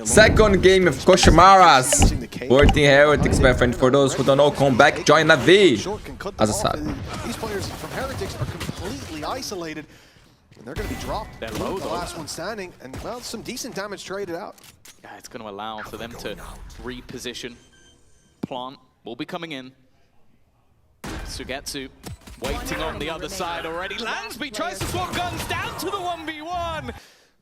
Second game of KOSHMARAS. 14 Heretics, my friend. For those who don't know, come back, join a V. As a side. These players from Heretics are completely isolated. And they're going to be dropped. They're low, the last one standing. And, well, some decent damage traded out. Yeah, it's going to allow for them to reposition. Plant will be coming in. Sugetsu waiting on the other side already. Lansby tries to swap guns down to the 1v1.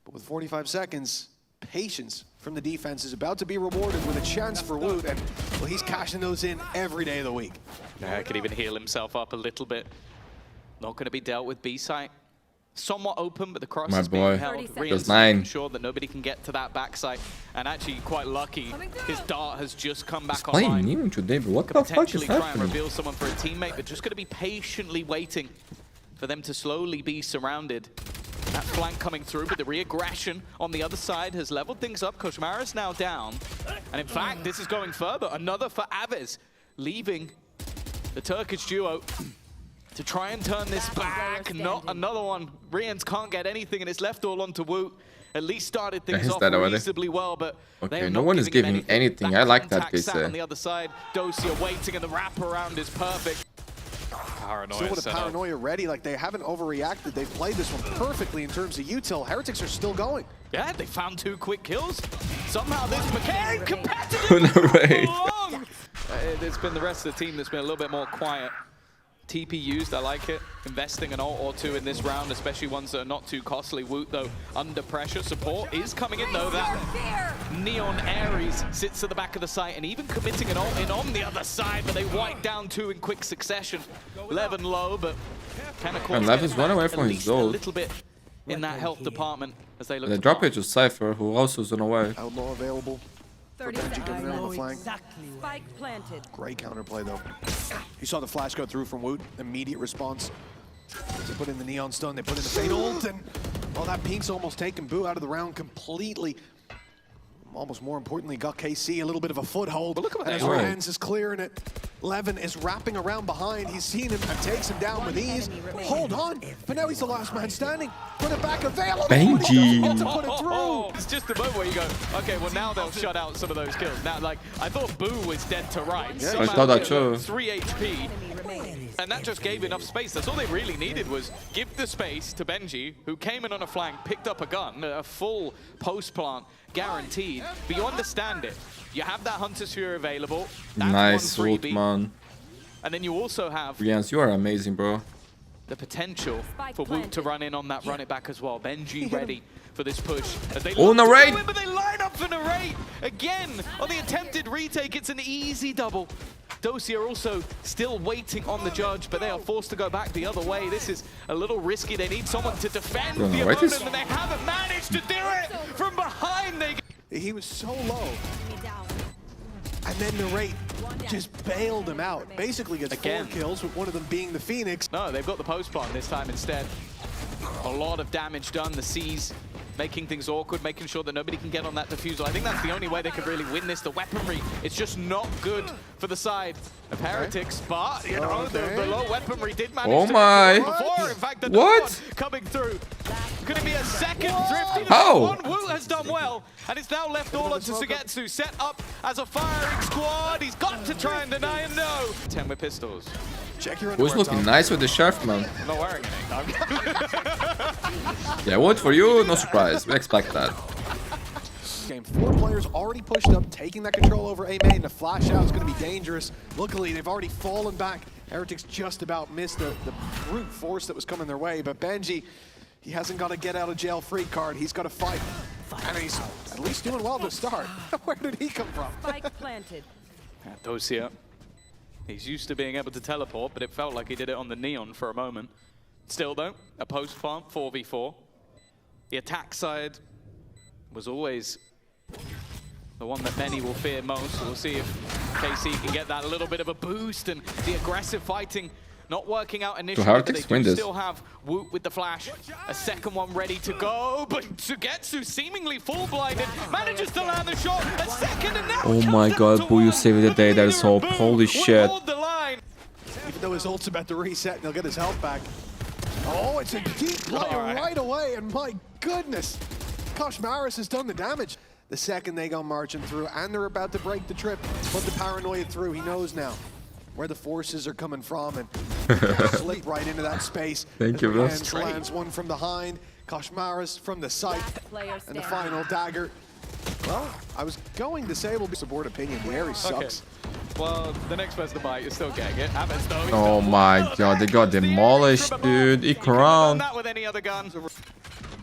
But with 45 seconds, patience from the defense is about to be rewarded with a chance for Woot. And, well, he's cashing those in every day of the week. Yeah, could even heal himself up a little bit. Not going to be dealt with B-site. Somewhat open, but the cross is being held. Does 9. Ensure that nobody can get to that backside. And actually, quite lucky, his dart has just come back playing online. new today, but what Could the fuck is potentially try and happening? reveal someone for a teammate, but just going to be patiently waiting for them to slowly be surrounded. That flank coming through, but the re-aggression on the other side has leveled things up. KOSHMARAS now down. And in fact, this is going further. Another for Aves, leaving the Turkish duo to try and turn this back. Not another one. Rians can't get anything, and it's left all onto Woot. At least started things off reasonably well, but okay, no one is giving anything. I like that case. On the other side, Dosia waiting, and the wraparound is perfect. Paranoia still with a paranoia ready, like they haven't overreacted. They've played this one perfectly in terms of util. Heretics are still going. Yeah, they found 2 quick kills. Somehow this became competitive. No way. It's been the rest of the team that's been a little bit more quiet. TP used, I like it. Investing an ult or 2 in this round, especially ones that are not too costly. Woot, though, under pressure. Support is coming in, though. That Neon Ares sits at the back of the site and even committing an ult in on the other side, but they wipe down 2 in quick succession. 11 low, but and Lev is one away from his goal. A little bit in that health department as they look. They drop it to Cypher, who also is on the way. Outlaw available. 30 Benji coming in on the flank. Spike planted. Great counterplay though. You saw the flash go through from Woot. Immediate response. They put in the Neon Stun, they put in the Fade ult, and well, that Pink's almost taken Boo out of the round completely. Almost more importantly, got KC a little bit of a foothold. But look at what Rans is clearing it. Levin is wrapping around behind. He's seen him and takes him down with ease. Hold on, but now he's the last man standing. Put it back available. Benji. To put it through. It's just the moment where you go, okay, well now they'll shut out some of those kills. Now, like, I thought Boo was dead to rights. Yeah. I thought that too. 3 HP. And that just gave enough space. That's all they really needed, was give the space to Benji, who came in on a flank, picked up a gun, a full post plant, guaranteed. But you understand it. You have that Hunter's Fury available. That's Nice one ult, freebie. man. And then you also have Rians, you are amazing, bro. the potential for Woot to run in on that run it back as well. Benji ready for this push. As they narrate! But they line up for narrate again on the attempted retake. It's an easy double. Dosia also still waiting on the judge, but they are forced to go back the other way. This is a little risky. They need someone to defend the opponent, and they haven't managed to do it from behind. He was so low. And then Narrate just bailed him out. Basically gets 4 kills, with one of them being the Phoenix. No, they've got the post plant this time instead. A lot of damage done. The C's making things awkward, making sure that nobody can get on that defusal. I think that's the only way they could really win this. The weaponry, it's just not good for the side of Heretics, but you know, the low weaponry did manage to before. In fact, the one coming through. Could it be a second Thrifty? One Woot has done well, and it's now left all up to Sugetsu, set up as a firing squad. He's got to try and deny him. No. 10 with pistols. Check your Who's looking nice with the shirt, man? I'm not wearing anything. Yeah, what for you? No surprise. We expect that. Game 4 players already pushed up, taking that control over EMEA, and the flash out is going to be dangerous. Luckily, they've already fallen back. Heretics just about missed the brute force that was coming their way, but Benji, he hasn't got a get out of jail free card. He's got to fight. And he's at least doing well to start. Where did he come from? Spike planted. Dosia. He's used to being able to teleport, but it felt like he did it on the Neon for a moment. Still though, a post plant 4v4. The attack side was always the one that many will fear most. We'll see if KC can get that little bit of a boost, and the aggressive fighting not working out initially, but they do still have Woot with the flash. A second one ready to go, but Sugetsu seemingly full blinded, manages to land the shot. A second, and now oh my god, Boo, you saved the day. That is so holy shit. Even though his ult's about to reset and he'll get his health back. Oh, it's a deep play right away, and my goodness, KOSHMARAS has done the damage. the second they go marching through, and they're about to break the trip, put the paranoia through. He knows now where the forces are coming from, and slip right into that space. Thank you, bro. Lands one from behind, KOSHMARAS from the side, and the final dagger. Well, I was going to say, we'll be support opinion. The area sucks. Okay. Well, the next person to bite, you're still getting it. Aves, though, Oh my god, they got demolished, dude. Eek around. That with any other gun.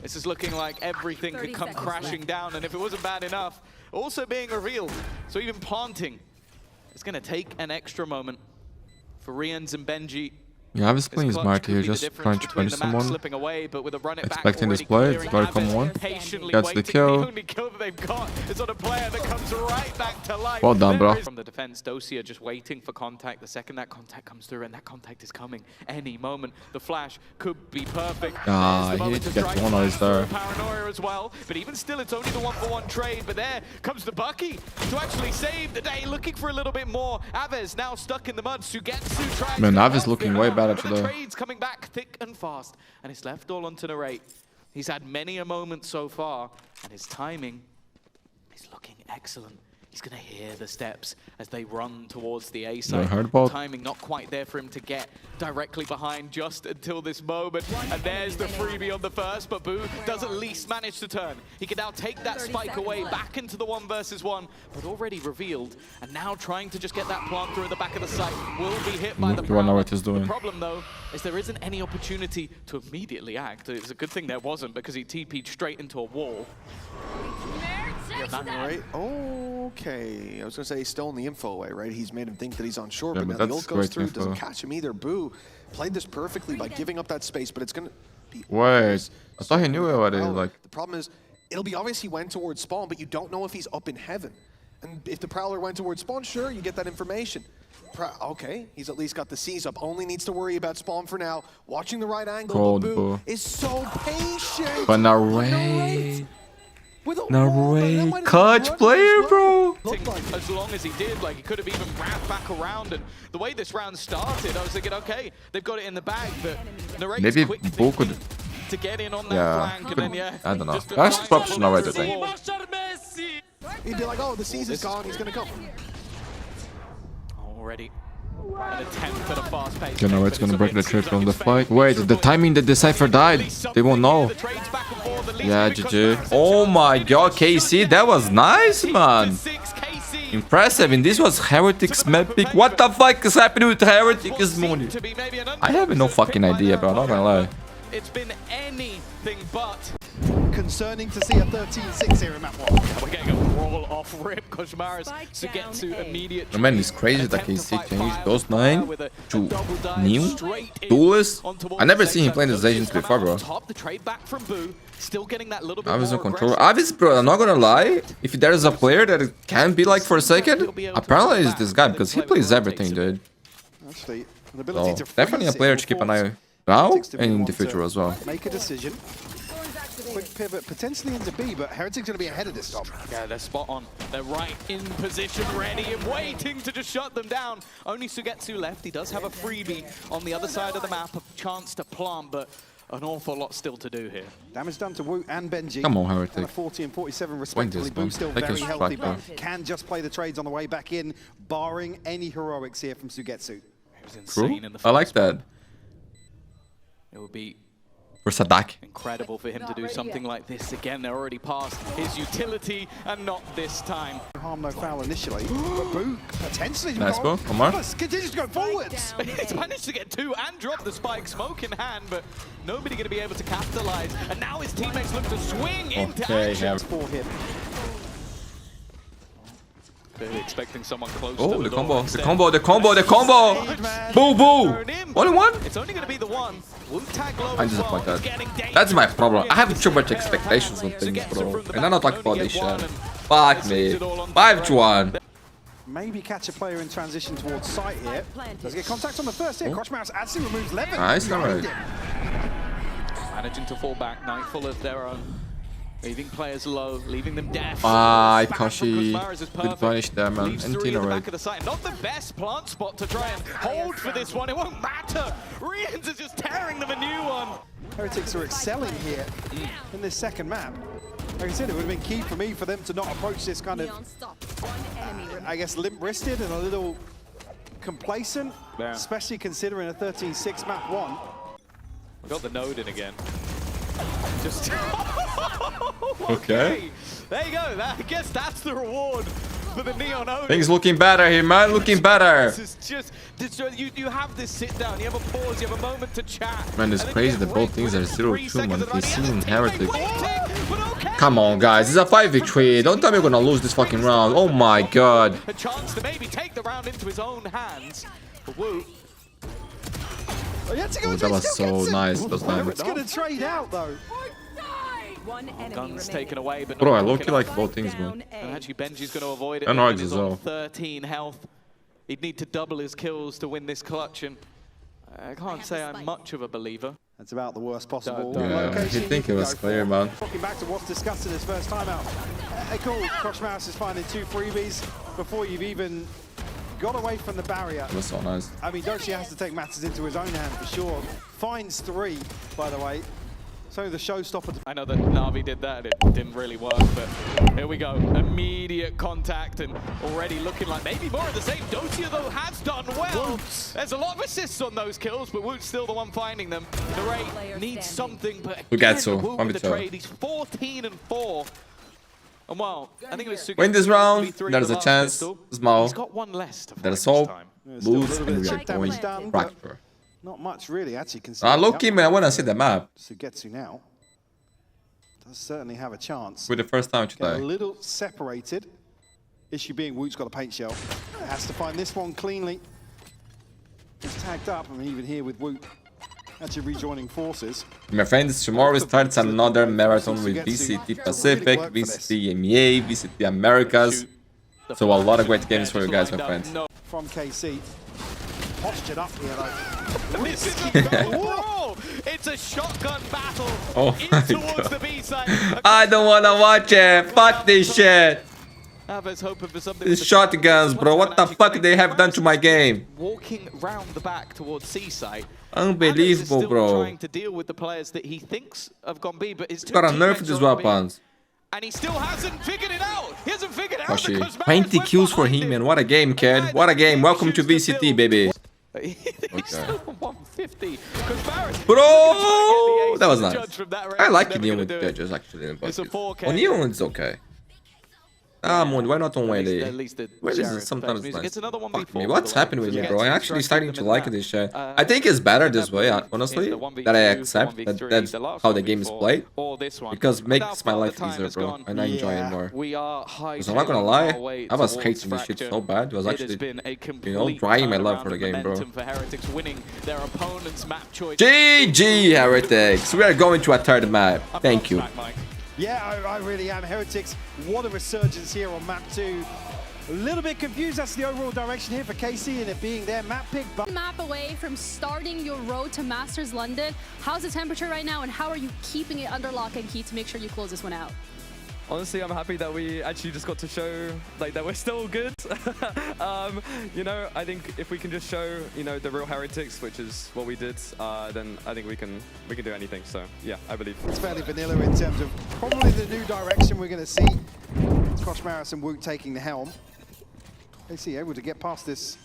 This is looking like everything could come crashing down, and if it wasn't bad enough, also being revealed. So even planting, it's going to take an extra moment for Rians and Benji. Yeah, I was playing smart here, just trying to punish someone. Expecting this play, it's gotta come one. Gets the kill. The only kill that they've got is on a player that comes right back to life. Well done, bro. From the defense, Dosia just waiting for contact. The second that contact comes through, and that contact is coming any moment, the flash could be perfect. Ah, he needs to get one eyes there. Paranoia as well, but even still, it's only the 1-for-1 trade. But there comes the Bucky to actually save the day, looking for a little bit more. Aves now stuck in the mud. Sugetsu tries. Man, Aves looking way better the today. trades coming back thick and fast, and it's left all onto narrate. He's had many a moment so far, and his timing is looking excellent. He's going to hear the steps as they run towards the A side. The timing not quite there for him to get directly behind just until this moment. And there's the freebie on the first, but Boo does at least manage to turn. He can now take that spike away back into the 1 versus 1, but already revealed. And now trying to just get that plant through at the back of the site will be hit by the Prowler. The problem, though, is there isn't any opportunity to immediately act. It's a good thing there wasn't, because he TP'd straight into a wall. Right? Okay. I was going to say he's stolen the info away, right? He's made him think that he's on shore, Yeah, but but now the ult goes through, info. doesn't catch him either. Boo played this perfectly by giving up that space, but it's going to be Wait, I thought he knew already. Like, the problem is, it'll be obvious he went towards spawn, but you don't know if he's up in heaven. And if the Prowler went towards spawn, sure, you get that information. Okay, he's at least got the C's up. Only needs to worry about spawn for now. Watching the right angle, Cold, but Boo Boo is so patient. but narrate. Narrate. Clutch player, bro. As long as he did, like, he could have even wrapped back around. And the way this round started, I was thinking, okay, they've got it in the bag, but Narrate's Maybe quick Boo could. to get in on that flank, and then, yeah, I don't know. just That's find option someone already, I through the think. wall. He'd be like, oh, the C's is gone, he's gonna go. Already an attempt at a fast pace. You know it's gonna break the trip from the fight. Wait, the timing that the Cypher died, they won't know. Yeah, GG. Oh my god, KC, that was nice, man. Impressive, and this was Heretics map pick. What the fuck is happening with Heretics Mundi? I have no fucking idea, bro, not gonna lie. It's been anything but concerning to see a 13-6 here in map 1. We're getting a roll off rip. KOSHMARAS to get to immediate. Oh man, it's crazy that KC changed those 9 to new duelist. I never seen him play these agents before, bro. The trade back from Boo, still getting that little bit Avis on controller. Avis, bro, I'm not gonna lie. If there is a player that it can be like for a second, apparently it's this guy, because he plays everything, dude. Actually, an ability So to definitely a player to keep an eye on now and in the future as well. Make a decision. Quick pivot, potentially into B, but Heretics going to be ahead of this stop. Yeah, they're spot on. They're right in position, ready and waiting to just shut them down. Only Sugetsu left. He does have a freebie on the other side of the map, a chance to plant, but an awful lot still to do here. Damage done to Wu and Benji. Come on, Heretics. 40 and 47 respectively. Boo still Take very his healthy, strike, but can just play the trades on the way back in, barring any heroics here from Sugetsu. It was insane Cool. in the I like first that. one. It would be For Sadak. incredible for him to do something like this again. They're already past his utility, and not this time. Harm, no foul initially, but Boo potentially Nice, Boo. Come on. continues to go forwards. He's managed to get 2 and drop the spike, smoke in hand, but nobody going to be able to capitalize. And now his teammates look to swing into action. For him. Clearly expecting someone close to Oh, the the door combo, the instead. combo, the combo, the combo! Boo, boo! Only one? It's only going to be the one. Tag low I'm as well. disappointed. Getting That's my dangerous. problem. I have too much expectations on things, bro. And I'm not talking about this shit. Fuck me. 5-1. Maybe catch a player in transition towards site here. Does get contact on the first hit. KOSHMARAS actually removes Levin. Nice, alright. Managing to fall back, Nightfall of their own. Leaving players low, leaving them deaf. Bye, Back from Koshi. KOSHMARAS is Good perfect. punish there, man. Leaves And 3 Tina at the right. back of the site. Not the best plant spot to try and hold for this one. It won't matter. Rians is just tearing them a new one. Heretics are excelling here in this second map. Like I said, it would have been key for me for them to not approach this kind of, Neon stop. One enemy remaining. I guess, limp-wristed and a little complacent, Yeah. especially considering a 13-6 map 1. We got the node in again. Just Okay. There you go. I guess that's the reward for the Neon Odin. Things looking better here, man. Looking better. This is just you have this sit down, you have a pause, you have a moment to chat. Man, it's and then crazy you that get both raped things are within 3 0-2, man. seconds of VCT running and out. Heretics. Waiting, but okay. Come on, guys. It's a 5v3. Don't tell me we're gonna lose this fucking round. Oh my god. A chance to maybe take the round into his own hands. But Wu, Oh, that was so nice. That was nice. It's going to trade out, though. One enemy guns remaining. taken away, but Bro, I not low-key enough. like both things, man. Down A. And actually, Benji's going to avoid it. And Logan Args is as on well. 13 health. He'd need to double his kills to win this clutch, and I can't say I'm much of a believer. That's about the worst possible Yeah, location you think can it was go clear, for. man. Talking back to what's discussed in his first time out. Cool, KOSHMARAS is finding 2 freebies before you've even got away from the barrier. That was so nice. I mean, Dochi has to take matters into his own hand for sure. Finds 3, by the way. So the showstopper. I know that Na'Vi did that, it didn't really work, but here we go. Immediate contact and already looking like maybe more of the same. Dotia, though, has done well. There's a lot of assists on those kills, but Woot's still the one finding them. The Ray needs something, but again, Sugetsu, Woot with the 1v2. trade. He's 14-4. And well, I think it was Sugetsu. Win this round. 3 There's the a last chance. pistol. Small. He's got one less to fight There's this hope. time. Still a Lose little and bit we of are check down going done, but fracture. not much really, actually. Low-key, man, I wanna see the map. Sugetsu now does certainly have a chance. For the first time Get a today. little separated. Issue being Woot's got a paint shell. Has to find this one cleanly. He's tagged up. I mean, even here with Woot actually rejoining forces. My friends, tomorrow starts another marathon with VCT Pacific, VCT EMEA, VCT Americas. So a lot of great games for you guys, my friends. From KC. Postured up here, though. This is a brawl. It's a shotgun battle. Oh in my towards God. the B side. I don't wanna watch it. Fuck this shit. Abbas hoping for something. These with the shotguns, bro. What the fuck they have done to my game? Walking round the back towards C site. Unbelievable, Alex is still bro. Trying to deal with the players that he thinks have gone B, but his two Gotta nerf teammates these are on B, weapons. and he still hasn't figured it out. He hasn't figured out. Koshi, because 20 Maris kills for went him, behind man. What a game, kid. What a game. Welcome to VCT, baby. He's still on 150. Because Maris, Bro, that was nice. I like Never Neon gonna with do it. judges, actually. It's a 4K. On Neon, it's okay. Ah, Mundi, why not on Whaley? At least the Whaley Jared is sometimes music. nice. It's another Fuck 1v4, me, by what's the way. happening with me, Yeah, bro? I'm it's actually starting to them in like that. this shit. I think it's better this way, honestly, In the 1v2, that I accept that 1v3, that's the last how the game is 1v4, played. or this one. Because it makes Without my Father life Time easier, has bro, gone. and I enjoy it Yeah. more. We are high. Because I'm not gonna lie, I was hating this shit so bad. It was actually, drying my love for the game, bro. For Heretics winning their opponent's map choice. GG, Heretics. We are going to a third map. Thank you. Yeah, I really am. Heretics, what a resurgence here on map 2. A little bit confused as to the overall direction here for KC and it being their map pick. But Map away from starting your road to Masters London. How's the temperature right now and how are you keeping it under lock and key to make sure you close this one out? Honestly, I'm happy that we actually just got to show like that we're still good. You know, I think if we can just show, you know, the real Heretics, which is what we did, then I think we can do anything. So yeah, I believe. it's fairly vanilla in terms of probably the new direction we're going to see. It's KOSHMARAS and Woot taking the helm. KC able to get past this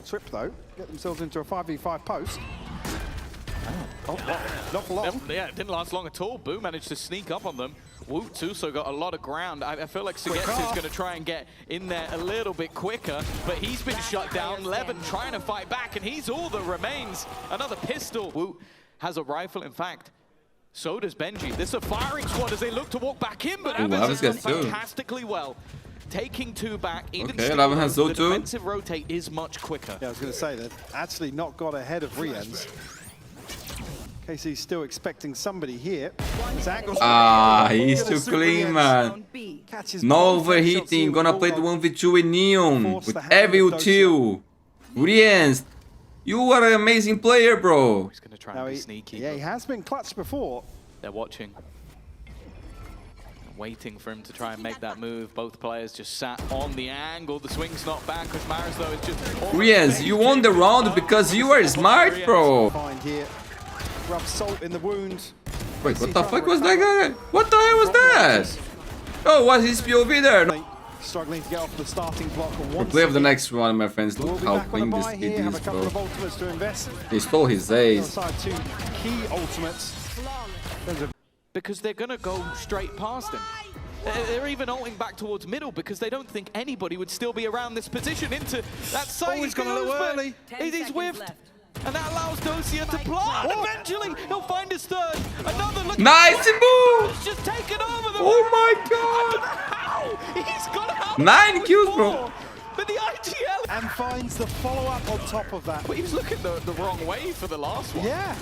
trip though, get themselves into a 5v5 post. Oh, not for long. Yeah, it didn't last long at all. Boo managed to sneak up on them. Woot's also got a lot of ground. I feel like Sugetsu's going to try and get in there a little bit quicker, but he's been shut down. Levin trying to fight back, and he's all that remains. Another pistol. Woot has a rifle, in fact. So does Benji. This is a firing squad as they look to walk back in, but Evans has done fantastically well. Taking 2 back, even Okay, still, Levin has the Zoto. defensive rotate is much quicker. Yeah, I was going to say that actually not got ahead of Rienz. KC's still expecting somebody here. Ah, he's too clean, man. B. No overheating, gonna play the 1v2 with Neon, with every util. Rienz, you are an amazing player, bro. He's going to try and be sneaky. Yeah, he but has been clutched before. they're watching. Waiting for him to try and make that move. Both players just sat on the angle. The swing's not back. KOSHMARAS, though, is just... Rienz, you won the round because you are smart, bro. Find here. Rub salt in the wound. Wait, what the fuck was that guy? What the hell was that? Oh, what's his POV there? Struggling to get off the starting block. We'll play of the next one, my friends. We'll Look be how back on clean the this buy kid here, have a is, couple bro. of ultimates to invest. He stole his ace. Side two key ultimates. Because they're going to go straight past him. They're even ulting back towards middle because they don't think anybody would still be around this position into that side. He's gone a little early. He's whiffed. And that allows Dosia to plant. Eventually, he'll find his third. Another look. Nice move! He's just taken over the Oh my god! How? He's got out 9 kills, bro. But the IGL. And finds the follow-up on top of that. But he was looking the wrong way for the last one. Yeah.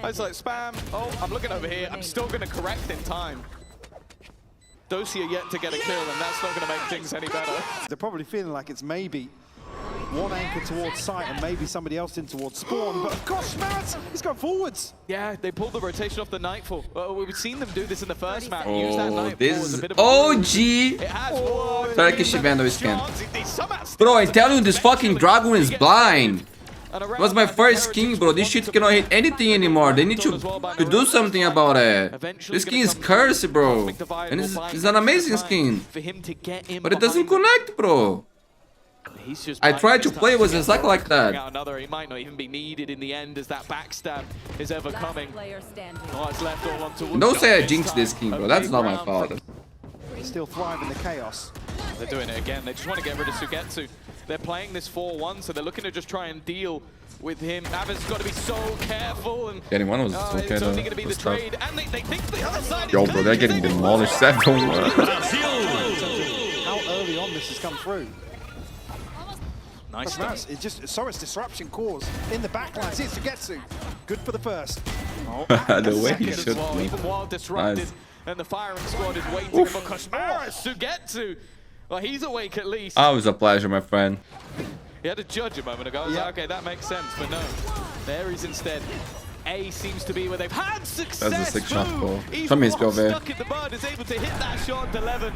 I was like, spam. Oh, I'm looking over here. I'm still going to correct in time. Dosia yet to get a kill, and that's not going to make things any better. They're probably feeling like it's maybe one anchor towards site and maybe somebody else in towards spawn, but KOSHMARAS, he's gone forwards. Yeah, they pulled the rotation off the Nightfall. We've seen them do this in the first map. Use that Oh, Nightfall this as a is bit of a OG. It has worked. Turkish Vandal skin. They somehow Bro, I tell you, this fucking dragon is get blind. And It was my first skin, bro. This shit cannot hit anything anymore. They need to do something about it. This skin is cursed, bro. And it's an amazing skin. For him to get in But it doesn't behind them. connect, bro. He's just I tried to this play time. with exactly like that. Out another, he might not even be needed in the end as that backstab is ever Last coming. player standing. Oh, it's left all onto Don't say I This jinxed this time, king, a bro. That's big not my round fault. from- Still thrive in the chaos. They're doing it again. They just want to get rid of Sugetsu. They're playing this 4-1, so they're looking to just try and deal with him. Ava's got to be so careful. And Getting one was okay, it's though. only going to be the Was tough. trade. And they think the other side Yo, is bro, they're getting demolished. 7-1. How early on this has come through. Nice stuff. KOSHMARAS, it's just Soros disruption cause in the backline. See, it's Sugetsu. Good for the first. The way he Second as should well, move. even while disrupted. Nice. And the firing squad is waiting for KOSHMARAS Sugetsu. Well, he's awake at least. Always a pleasure, my friend. He had to judge a moment ago. I was Yeah. like, okay, that makes sense. But no, there he's instead. A seems to be where they've had success. That's a sick shot, Boo! bro. Even Some while SPOV. stuck in the mud is able to hit that shot to 11.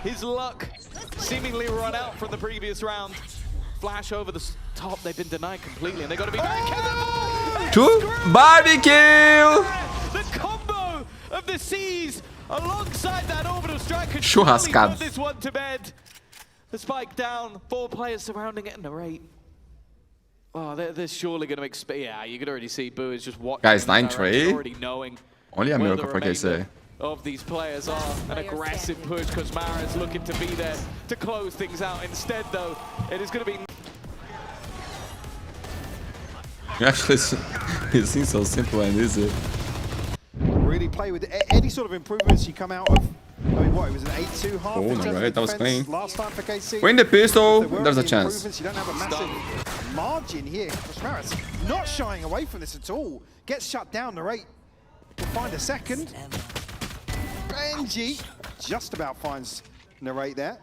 His luck seemingly run out from the previous round. Flash over the top. They've been denied completely, and they've got to be very careful. Two barbecue. The combo of the C's alongside that orbital strike could Churrascado. put this one to bed. The spike down, 4 players surrounding it, and the rate. Oh, they're surely going to expect. Yeah, you could already see Boo is just watching. Guys, in the 9 direction, trade. already knowing Only a where miracle the for KC. remainder of these players are. An aggressive push because Mara's looking to be there to close things out. Instead, though, it is going to be. Actually, it seems so simple and easy. Really play with any sort of improvements you come out of. I mean, what, it was an 8-2 half Oh, in no, terms of right, that was defense clean. last time for KC. Win the pistol, If there were there's a any chance. improvements, you don't have a massive margin here. KOSHMARAS not shying away from this at all. Gets shut down, the rate will find a second. Benji just about finds Narrate there.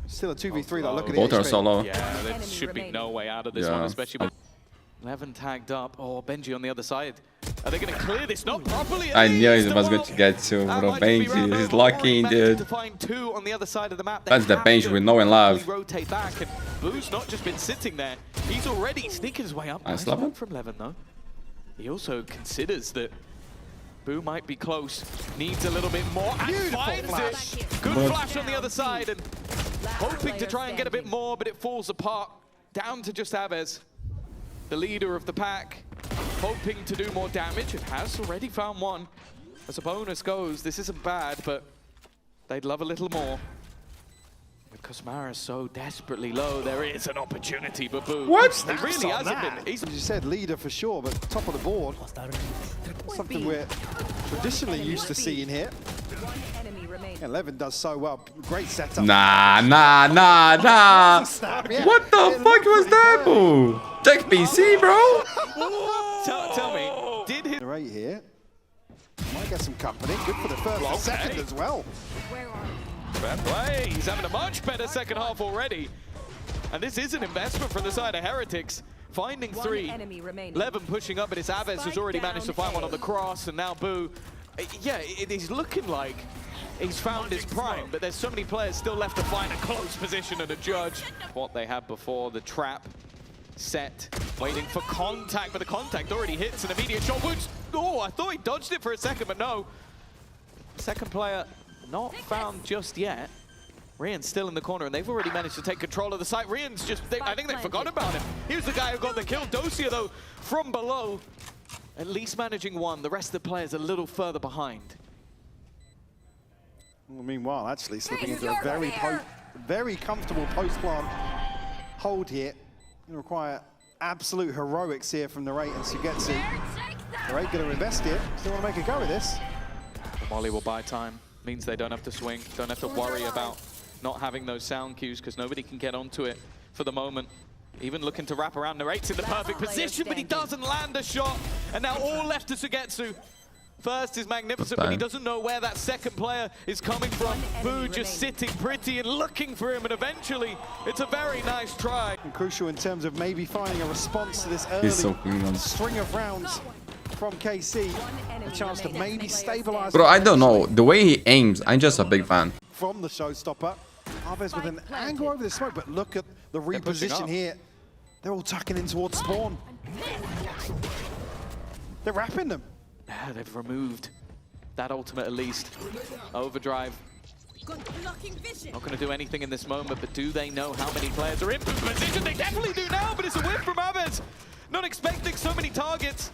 Still a 2v3 though, look at Both the are HP. solo. Yeah, there should be no way out of this Yeah. one, especially with 11 tagged up. Oh, Benji on the other side. Are they going to clear this? Not properly. I knew At least. it was Well, going to get to, that bro. might just be round Benji, he's over. lucky, Already managed dude. to find 2 on the other side of the map. They That's the have Benji to with no one love. rotate back, and Boo's not just been sitting there. He's already sneaking his way up. Nice Nice level. work from Levin, though. He also considers that Boo might be close, needs a little bit more, and Beautiful finds flash. it. Good flash on the other side, and hoping to try and get a bit more, but it falls apart. Down to just Aves, the leader of the pack, hoping to do more damage, and has already found one. As a bonus goes, this isn't bad, but they'd love a little more. With KOSHMARAS so desperately low, there is an opportunity, but Boo. What? He really hasn't been. He's As you said, leader for sure, but top of the board. Something we're traditionally used to seeing here. One enemy remaining. 11 does so well. Great setup. Nah. Snap, yeah. What the It fuck looked was pretty that, good. bro? Check PC, bro. tell me, did his Right here. Might get some company. Good for the first and Okay. second as well. Where are you? fair play? He's having a much better second half already. And this is an investment from the side of Heretics. Finding One 3. enemy remaining. Levin pushing up, but it's Aves who's already managed to find one on the cross, and now Boo. Yeah, it is looking like he's found his prime, but there's so many players still left to find a close position and a judge. What they had before, the trap set, waiting for contact, but the contact already hits an immediate shot, which, oh, I thought he dodged it for a second, but no. Second player Not found just yet. Rian's still in the corner, and they've already managed to take control of the site. Rian's just, I think they forgot about him. He was the guy who got the kill. Dosia, though, from below, at least managing one. The rest of the players a little further behind. Well, meanwhile, actually slipping into a very comfortable post-plant hold here. Going to require absolute heroics here from Narrate and Sugetsu. Narrate going to invest here. Still want to make a go of this. Molly will buy time. Means they don't have to swing, don't have to worry about not having those sound cues because nobody can get onto it for the moment. Even looking to wrap around, Narrate's in the perfect position, but he doesn't land a shot. And now all left to Sugetsu. First is magnificent, but he doesn't know where that second player is coming from. Boo just sitting pretty and looking for him, and eventually it's a very nice try. And crucial in terms of maybe finding a response to this early string of rounds from KC. A chance to maybe stabilize. Bro, I don't know. The way he aims, I'm just a big fan. From the showstopper. Alves with an angle over the smoke, but look at the reposition here. They're all tucking in towards spawn. They're wrapping them. They've removed that ultimate at least. Overdrive. Not going to do anything in this moment, but do they know how many players are in position? They definitely do now, but it's a whiff from Alves. Not expecting so many targets.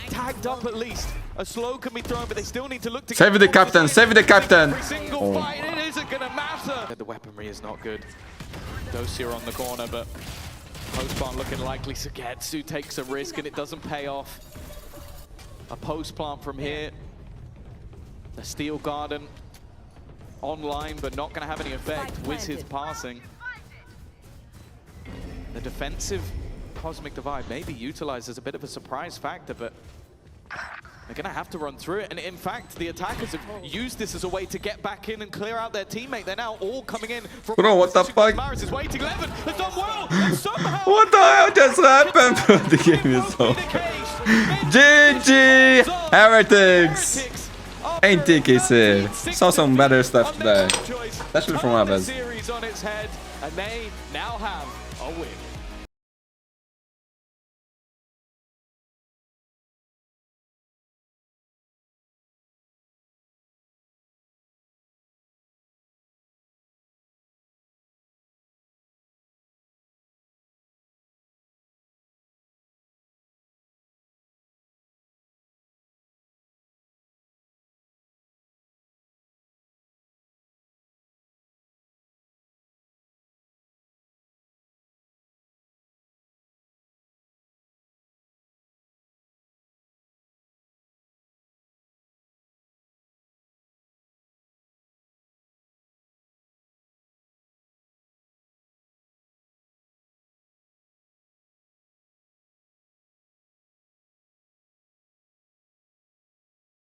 Tagged up at least. A slow can be thrown, but they still need to look to Save the captain, save the captain. Every single fight, it isn't going to matter. The weaponry is not good. Dosia on the corner, but post-plant looking likely. Sugetsu takes a risk and it doesn't pay off. A post-plant from here. The Steel Garden online, but not going to have any effect with his passing. The defensive Cosmic Divide may be utilized as a bit of a surprise factor, but they're going to have to run through it. And in fact, the attackers have used this as a way to get back in and clear out their teammate. They're now all coming in. From Bro, what the fuck? KOSHMARAS is waiting. Levin has done well. And somehow What the hell just happened? The game is over. GG! Heretics! Ain't TKC. Saw some better stuff today. Especially from Alves. Series on its head, and they now have a win.